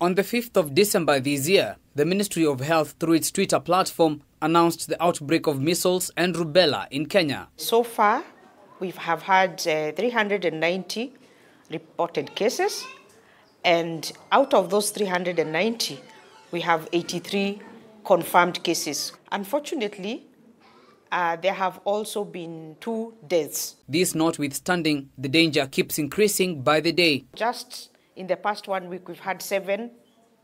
On the 5th of December this year, the Ministry of Health, through its Twitter platform, announced the outbreak of measles and rubella in Kenya. So far, we have had 390 reported cases, and out of those 390, we have 83 confirmed cases. Unfortunately, there have also been 2 deaths. This notwithstanding, the danger keeps increasing by the day. Just in the past 1 week, we've had 7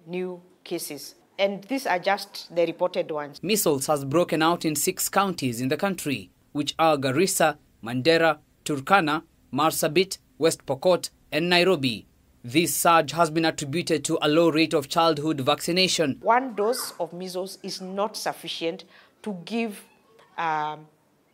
new cases, and these are just the reported ones. Measles has broken out in 6 counties in the country, which are Garissa, Mandera, Turkana, Marsabit, West Pokot, and Nairobi. This surge has been attributed to a low rate of childhood vaccination. 1 dose of measles is not sufficient to give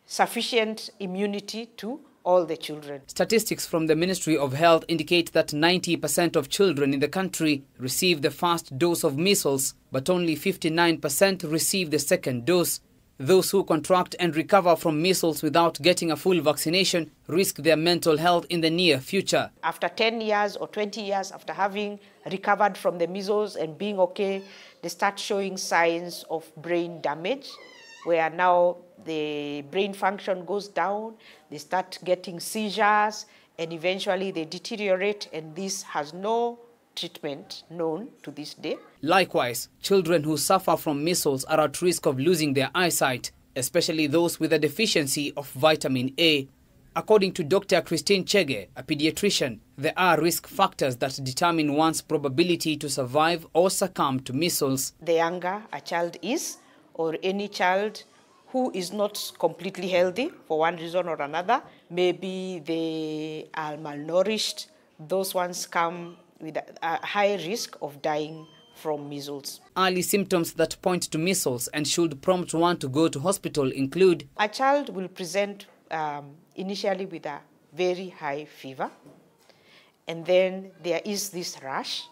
sufficient immunity to all the children. Statistics from the Ministry of Health indicate that 90% of children in the country receive the first dose of measles, but only 59% receive the second dose. Those who contract and recover from measles without getting a full vaccination risk their mental health in the near future. After 10 years or 20 years after having recovered from the measles and being okay, they start showing signs of brain damage, where now the brain function goes down, they start getting seizures, and eventually they deteriorate, and this has no treatment known to this day. Likewise, children who suffer from measles are at risk of losing their eyesight, especially those with a deficiency of vitamin A. According to Dr. Christine Chege, a pediatrician, there are risk factors that determine one's probability to survive or succumb to measles. The younger a child is, or any child who is not completely healthy for one reason or another, maybe they are malnourished, those ones come with a high risk of dying from measles. Early symptoms that point to measles and should prompt one to go to hospital include: a child will present initially with a very high fever, and then there is this rash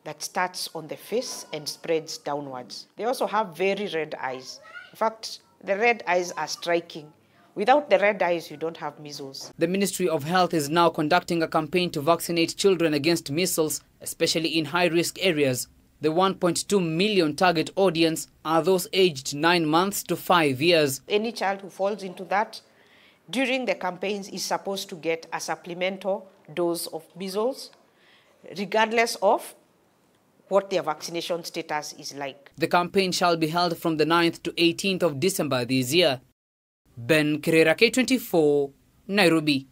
that starts on the face and spreads downwards. They also have very red eyes. In fact, the red eyes are striking. Without the red eyes, you don't have measles. The Ministry of Health is now conducting a campaign to vaccinate children against measles, especially in high-risk areas. The 1.2 million target audience are those aged 9 months to 5 years. Any child who falls into that during the campaigns is supposed to get a supplemental dose of measles, regardless of what their vaccination status is like. The campaign shall be held from the 9th to 18th of December this year. Ben Kirera, K24, Nairobi.